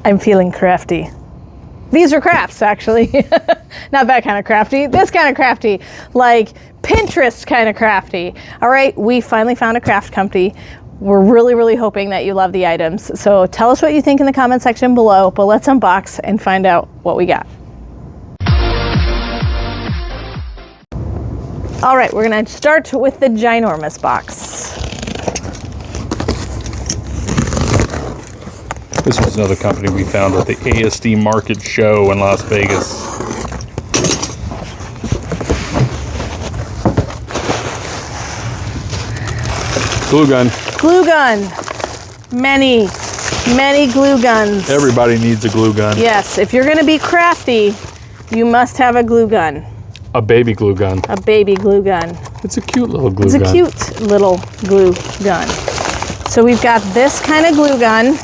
I'm feeling crafty. These are crafts, actually. Not that kind of crafty. This kind of crafty. Like Pinterest kind of crafty. All right, we finally found a craft company. We're really, really hoping that you love the items. So tell us what you think in the comment section below, but let's unbox and find out what we got. All right, we're gonna start with the ginormous box. This was another company we found at the ASD Market Show in Las Vegas. Glue gun. Glue gun. Many glue guns. Everybody needs a glue gun. Yes, if you're gonna be crafty, you must have a glue gun. A baby glue gun. A baby glue gun. It's a cute little glue gun. It's a cute little glue gun. So we've got this kind of glue gun.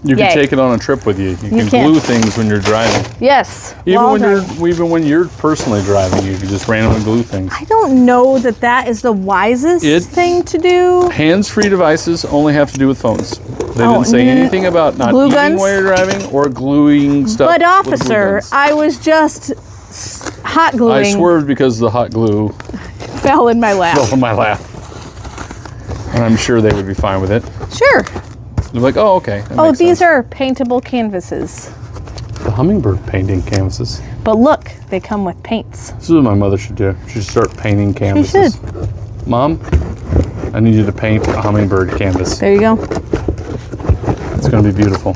You can take it on a trip with you. You can glue things when you're driving. Yes. Even when you're personally driving, you can just randomly glue things. I don't know that that is the wisest thing to do. Hands-free devices only have to do with phones. They didn't say anything about not glue eating guns? while you're driving or gluing stuff. But officer, I was just hot gluing. I swerved because the hot glue fell in my lap. Fell in my lap. And I'm sure they would be fine with it. Sure. They're like, oh, okay. Oh, these are paintable canvases. The hummingbird painting canvases. But look, they come with paints. This is what my mother should do. She should start painting canvases. She should. Mom, I need you to paint a hummingbird canvas. There you go. It's going to be beautiful.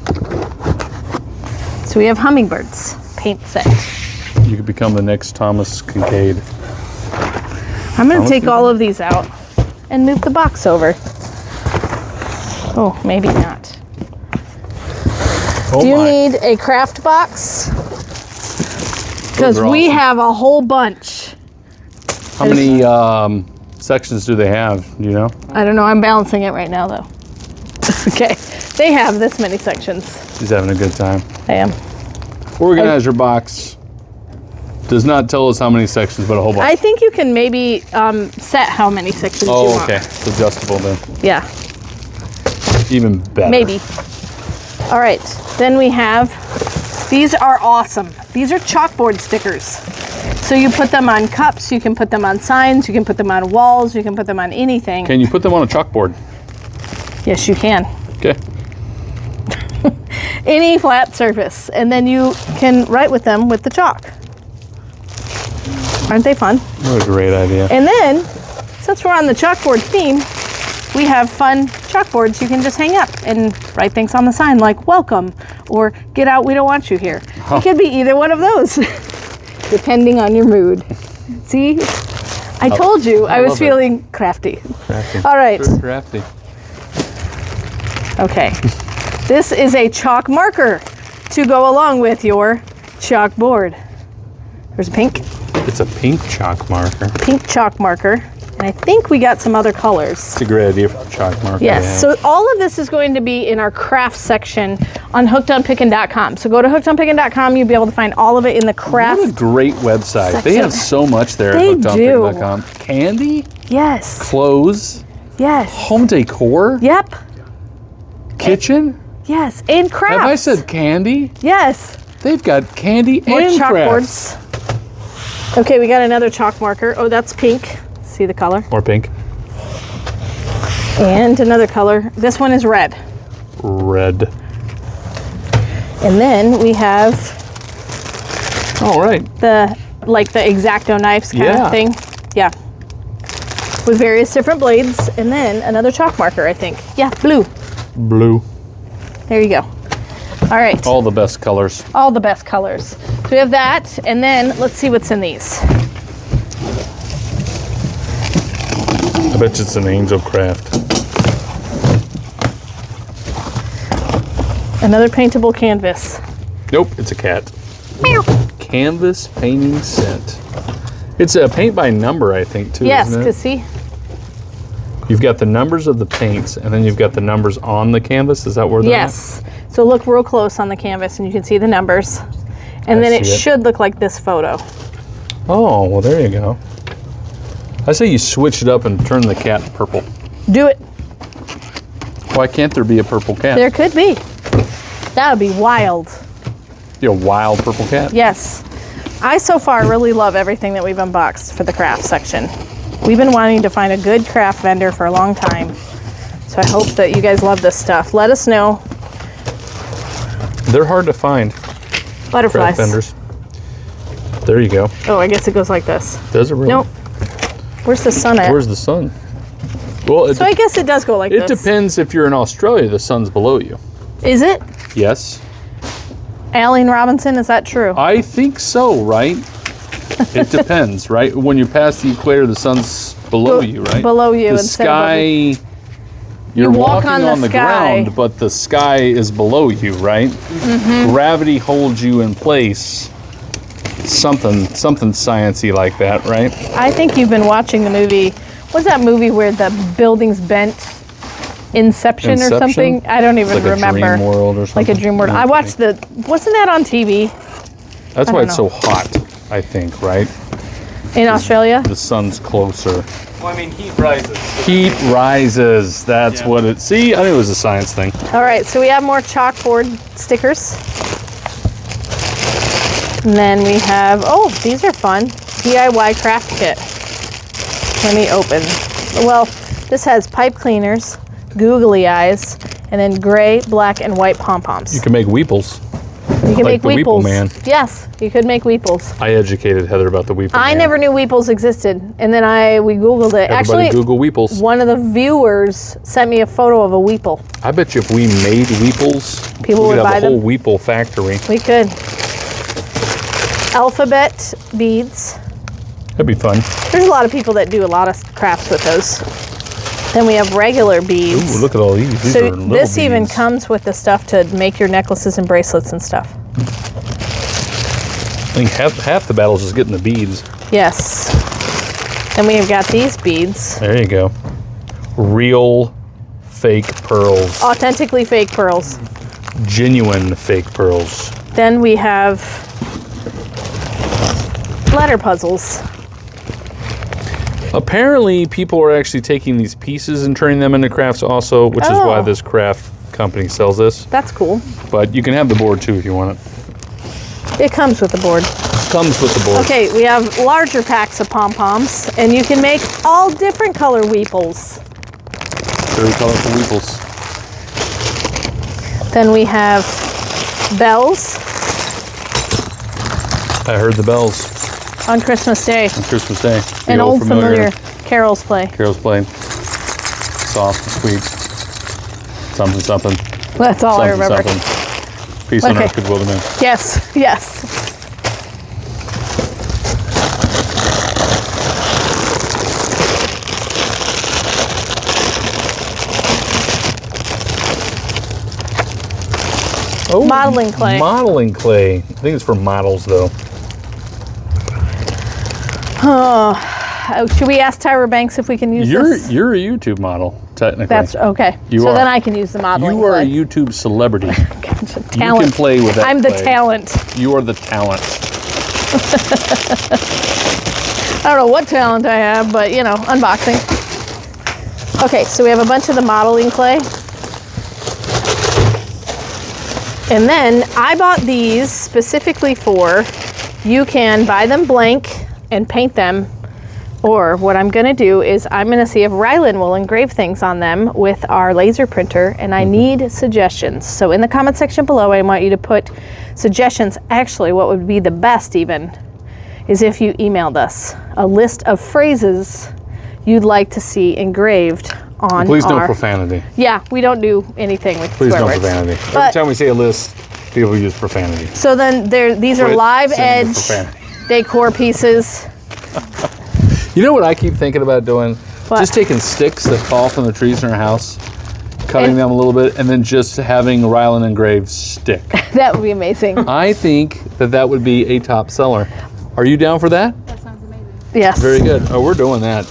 So we have hummingbirds paint set. You could become the next Thomas Kincaid. I'm going to take all of these out and move the box over. Oh, maybe not. Oh, do you need a craft box? Because we have a whole bunch. How many sections do they have? Do you know? I don't know. I'm balancing it right now, though. Okay. They have this many sections. She's having a good time. I am. Organizer box does not tell us how many sections, but a whole bunch. I think you can maybe set how many sections you want. Oh, okay. It's adjustable then. Yeah. Even better. Maybe. All right. Then we have, these are awesome. These are chalkboard stickers. So you put them on cups, you can put them on signs, you can put them on walls, you can put them on anything. Can you put them on a chalkboard? Yes, you can. Okay. Any flat surface. And then you can write with them with the chalk. Aren't they fun? What a great idea. And then, since we're on the chalkboard theme, we have fun chalkboards you can just hang up and write things on the sign like welcome or get out, we don't want you here. It could be either one of those, depending on your mood. See? I told you I was feeling crafty. All right. Sure, crafty. Okay. This is a chalk marker to go along with your chalkboard. There's a pink. It's a pink chalk marker. Pink chalk marker. And I think we got some other colors. It's a great idea for a chalk marker. Yes, so all of this is going to be in our craft section on hookedonpickin.com. So go to hookedonpickin.com, you'll be able to find all of it in the craft. What a great website. section. They have so much there They at hookedonpickin.com. Candy, Yes. clothes, Yes. home decor, Yep. kitchen. Yes. And crafts. Have I said candy? Yes. They've got candy More and crafts. chalkboards. Okay, we got another chalk marker. Oh, that's pink. See the color? More pink. And another color. This one is red. Red. And then we have All right. the X-Acto knives kind of thing. Yeah. With various different blades. And then another chalk marker, I think. Yeah, blue. Blue. There you go. All right. All the best colors. All the best colors. So we have that. And then let's see what's in these. I bet you it's an angel craft. Another paintable canvas. Nope, it's a cat. Meow. Canvas painting set. It's a paint by number, I think, too. Yes, isn't it? because see, You've got the numbers of the paints, and then you've got the numbers on the canvas. Is that where they're yes. So look real close on the canvas, and you can see the numbers. And then it should look like this photo. at? Oh, well, there you go. I say you switch it up and turn the cat purple. Do it. Why can't there be a purple cat? There could be. That would be wild. You're a wild purple cat? Yes. I so far really love everything that we've unboxed for the craft section. We've been wanting to find a good craft vendor for a long time. So I hope that you guys love this stuff. Let us know. They're hard to find. Butterflies. Craft vendors. There you go. Oh, I guess it goes like this. Does it really? Nope. Where's the sun at? Where's the sun? Well, So I guess it does go like it this. depends. If you're in Australia, the sun's below you. Is it? Yes. Aline Robinson, is that true? I think so, right? It depends, right? When you pass the equator, the sun's below you, right? Below you The instead sky, of you're You walk walking on the sky. ground, but the sky is below you, right? Mm-hmm. Gravity holds you in place. Something sciencey like that, right? I think you've been watching the movie. What's that movie where the building's bent? Inception or something? I don't even It's like remember. A dream world or something. Like a dream world. I watched wasn't that on TV That's I why don't it's so hot, I think, right? in Australia? The sun's closer. Well, I mean, heat rises. Heat rises. That's what it. See, I knew it was a science thing. All right, so we have more chalkboard stickers. And then we have, oh, these are fun. DIY craft kit. Let me open. Well, this has pipe cleaners, googly eyes, and then gray, black, and white pom-poms. You can make Weeples. You can like make the Weeple Weeples. Man. Yes, you could make Weeples. I educated Heather about the Weeple I Man. never knew Weeples existed, and then we Googled it. Everybody Actually, Google Weeples. one of the viewers sent me a photo of a Weeple. I bet you if we made Weeples, People we would could buy have a them. whole Weeple factory. We could. Alphabet beads. That'd be fun. There's a lot of people that do a lot of crafts with those. Then we have regular beads. Ooh, look at all these. These So are little this even beads. comes with the stuff to make your necklaces and bracelets and stuff. I think half the battle's just getting the beads. Yes. Then we've got these beads. There you go. Real fake pearls. Authentically fake pearls. Genuine fake pearls. Then we have letter puzzles. Apparently, people are actually taking these pieces and turning them into crafts also, which is why Oh. this craft company sells this. That's cool. But you can have the board too if you want it. It comes with the board. Comes with the board. Okay, we have larger packs of pom-poms, and you can make all different color Weeples. Very colorful Weeples. Then we have bells I heard the bells on Christmas Day. on Christmas Day. The An old familiar carols play. Carols played. Soft and sweet. Something, something. That's all I Something, remember. something. Peace on Okay. earth, goodwill to men. Yes, yes. Oh, Modeling clay. Modeling clay. I think it's for models, though. Should we ask Tyra Banks if we can use this? You're a YouTube model, technically. That's okay. You so are. then I can use the modeling You are a clay. YouTube celebrity. Talent. You can play with that I'm the clay. talent. You are the talent. I don't know what talent I have, but you know, unboxing. Okay, so we have a bunch of the modeling clay. And then I bought these specifically for, you can buy them blank and paint them, or what I'm gonna do is I'm gonna see if Rylan will engrave things on them with our laser printer, and I need suggestions. So in the comment section below, I want you to put suggestions. Actually, what would be the best even is if you emailed us a list of phrases you'd like to see engraved on Please no our... profanity. Yeah, we don't do anything with Please swear no words. profanity. Every But- time we say a list, people use profanity. So then these are Quit live saying the edge profanity. decor pieces. You know what I keep thinking about doing? What? Just taking sticks that fall from the trees in our house, cutting And- them a little bit, and then just having Rylan engraved stick. That would be amazing. I think that would be a top seller. Are you down for that? That sounds amazing. Yes. Very good. Oh, we're doing that.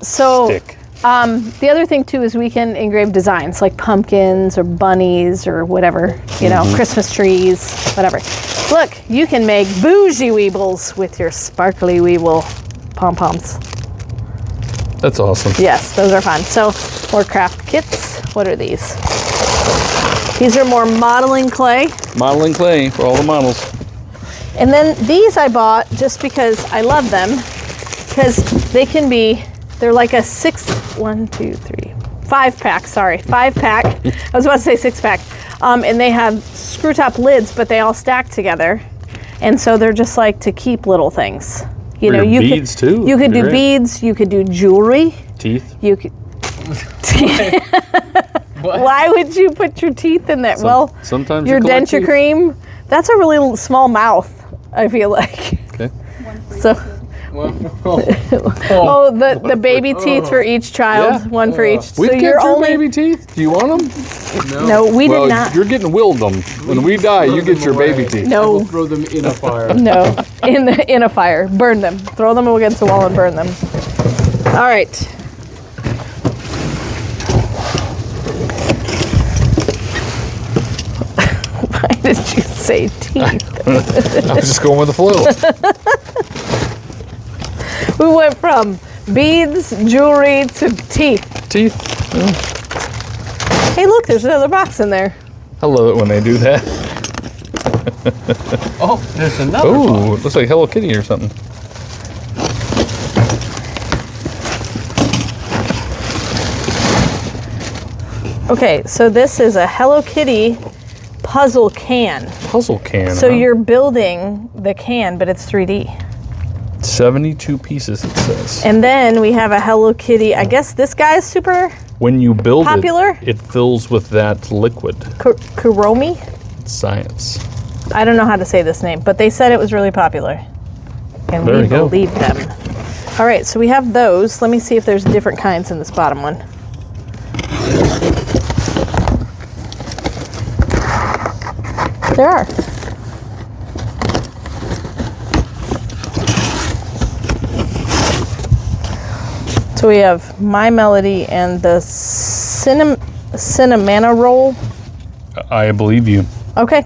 So Stick. the other thing too is we can engrave designs like pumpkins or bunnies or whatever, you know, Christmas trees, whatever. Look, you can make bougie Weebles with your sparkly Weeble pom-poms. That's awesome. Yes, those are fun. So more craft kits. What are these? These are more modeling clay. Modeling clay for all the models. And then these I bought just because I love them. Because they can be, they're like a 5-pack, sorry. 5-pack. I was about to say 6-pack. And they have screw top lids, but they all stack together. And so they're just like to keep little things. You For know, your you beads could, too. You could do Great. beads, you could do jewelry. Teeth. You could. Why would you put your teeth in there? Well, sometimes your you collect denture teeth. cream. That's a really small mouth, I feel like. Okay. So, the baby teeth for each child, Yeah. one for each. We've so kept you're your only baby teeth. Do you want them? no, we Well, did not. you're getting willed them. When we die, you get your baby teeth. No, We'll throw them in a fire. no, in a fire, burn them, throw them against the wall and burn them. All right. Why did you say teeth? I was just going with the flow. We went from beads, jewelry to teeth. Teeth. Hey, look, there's another box in there. I love it when they do that. Oh, there's another Oh, box. it looks like Hello Kitty or something. Okay, so this is a Hello Kitty puzzle can. Puzzle can. So huh? you're building the can, but it's 3D. 72 pieces, it says. And then we have a Hello Kitty. I guess this guy's super When you build popular? it fills with that liquid. Kuromi. It's science. I don't know how to say this name, but they said it was really popular. And There we you go. believe them. All right, so we have those. Let me see if there's different kinds in this bottom one. There are. So we have My Melody and the Cinnamon roll. I believe you. Okay.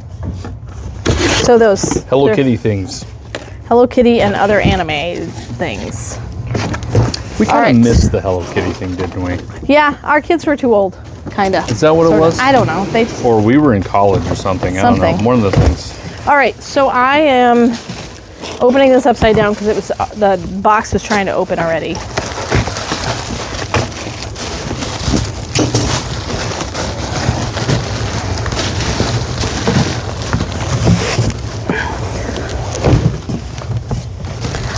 So those. Hello they're Kitty things. Hello Kitty and other anime things. We All kind right. of missed the Hello Kitty thing, didn't we? Yeah, our kids were too old, kinda. Is that what it was? I don't know. They. Or we were in college or something. I don't Something. know. One of the things. All right, so I am opening this upside down because it was the box was trying to open already.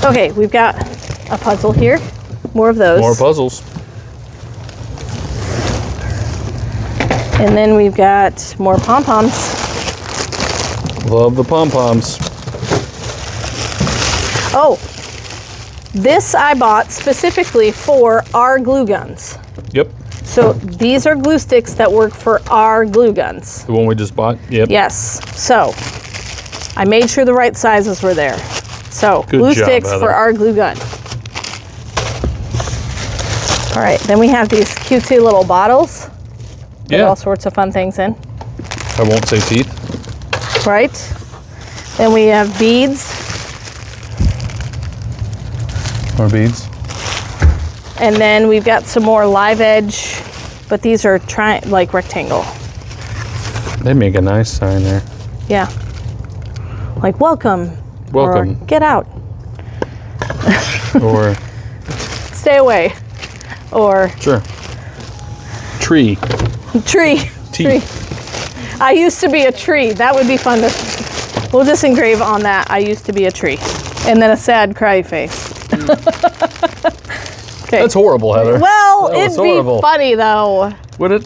Okay, we've got a puzzle here. More of those. More puzzles. And then we've got more pom-poms. Love the pom-poms. Oh, this I bought specifically for our glue guns. Yep. So these are glue sticks that work for our glue guns. The one we just bought. Yep. Yes. So I made sure the right sizes were there. So Good glue job, sticks Heather. for our glue gun. All right, then we have these cutesy little bottles with Yeah. all sorts of fun things in. I won't say teeth. Right? Then we have beads, More beads. and then we've got some more live edge, but these are like rectangle. They make a nice sign there. Yeah. Like welcome. Welcome. Or get out. Or Stay away. Or sure. Tree. tree. Tree. I used to be a tree. That would be fun to. We'll just engrave on that. I used to be a tree. And then a sad cry face. Okay. That's horrible, Heather. Well, That was it'd be horrible. funny though. Would it?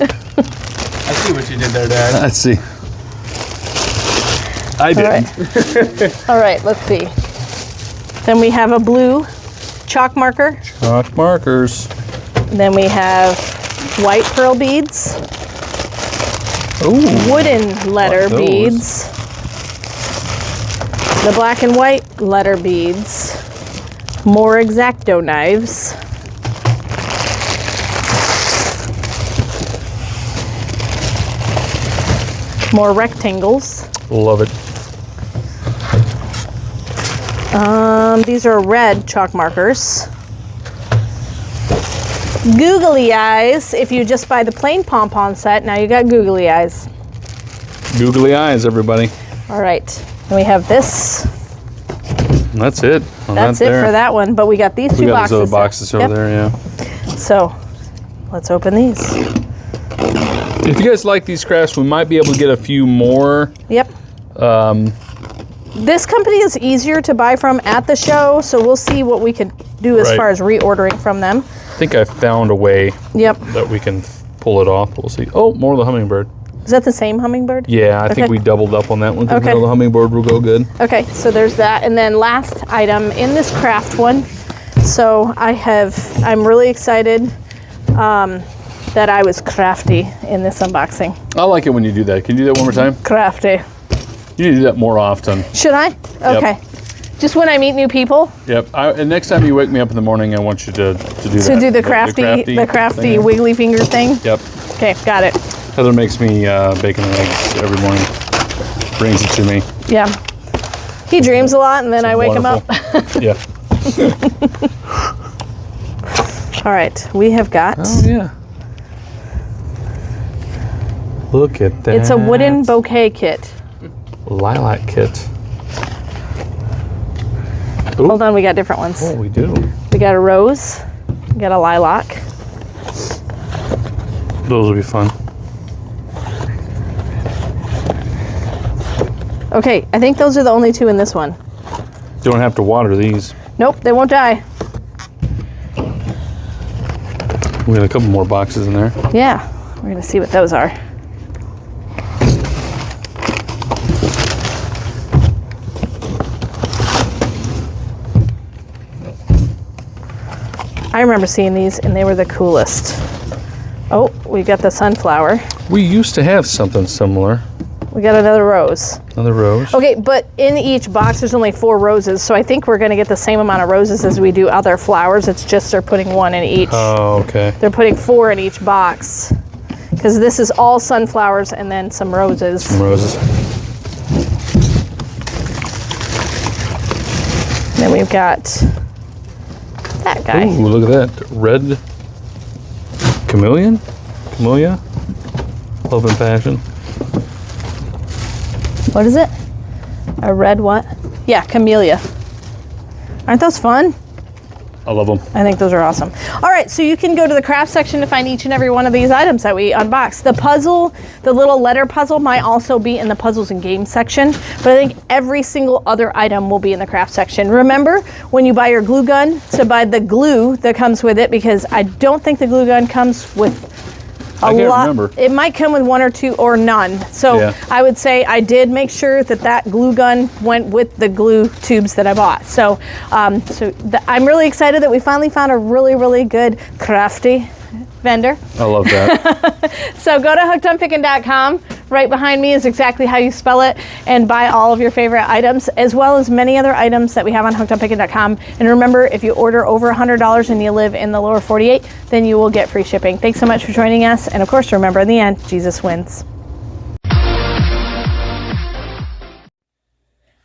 I see what you did there, Dad. Let's see. I All did. right. All right, let's see. Then we have a blue chalk marker. Chalk markers. Then we have white pearl beads, Ooh. wooden letter Like those. beads, the black and white letter beads, more X-Acto knives, more rectangles. Love it. These are red chalk markers. googly eyes. If you just buy the plain pom-pom set, now you got googly eyes. Googly eyes, everybody. All right. And we have this. And that's it. On That's that it there. for that one. But we got these two We got boxes. those other boxes over Yep. there, yeah. So let's open these. If you guys like these crafts, we might be able to get a few more. Yep. This company is easier to buy from at the show, so we'll see what we can do as Right. far as reordering from them. I think I found a way Yep. that we can pull it off. We'll see. Oh, more of the hummingbird. Is that the same hummingbird? Yeah, I Okay. think we doubled up on that one because Okay. the hummingbird will go good. Okay, so there's that. And then last item in this craft one. So I'm really excited that I was crafty in this unboxing. I like it when you do that. Can you do that one more time? Crafty. You need to do that more often. Should I? Okay. Just when I meet new people? Yep. And next time you wake me up in the morning, I want you to do that. To do the crafty thing. wiggly finger thing? Yep. Okay, got it. Heather makes me bacon and eggs every morning. Brings it to me. Yeah. He dreams a lot and then I wake him up. Wonderful. Yeah. All right, we have got... Oh, yeah. Look at that. It's a wooden bouquet kit. lilac kit. Ooh. Hold on, we got different ones. Oh, we do. We got a rose, we got a lilac. Those will be fun. Okay, I think those are the only two in this one. You don't have to water these. Nope, they won't die. We got a couple more boxes in there. Yeah, we're gonna see what those are. I remember seeing these and they were the coolest. Oh, we got the sunflower. We used to have something similar. We got another rose. Another rose. Okay, but in each box there's only 4 roses, so I think we're gonna get the same amount of roses as we do other flowers. It's just they're putting 1 in each. Oh, okay. They're putting 4 in each box. Because this is all sunflowers and then some roses. Some roses. And then we've got that guy. Ooh, look at that. Red chameleon? Camellia? Love and passion. What is it? A red what? Yeah, camellia. Aren't those fun? I love them. I think those are awesome. All right, so you can go to the craft section to find each and every one of these items that we unboxed. The puzzle, the little letter puzzle might also be in the puzzles and games section, but I think every single other item will be in the craft section. Remember, when you buy your glue gun, to buy the glue that comes with it, because I don't think the glue gun comes with I can't remember. It might come with 1 or 2 or none. So Yeah. I would say I did make sure that that glue gun went with the glue tubes that I bought. So, I'm really excited that we finally found a really, really good crafty vendor. I love that. So go to hookedonpickin.com. Right behind me is exactly how you spell it, and buy all of your favorite items, as well as many other items that we have on hookedonpickin.com. And remember, if you order over $100 and you live in the lower 48, then you will get free shipping. Thanks so much for joining us. And of course, remember, in the end, Jesus wins.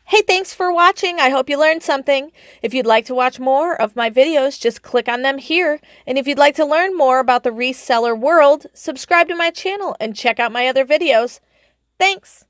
Hey, thanks for watching. I hope you learned something. If you'd like to watch more of my videos, just click on them here. And if you'd like to learn more about the reseller world, subscribe to my channel and check out my other videos. Thanks.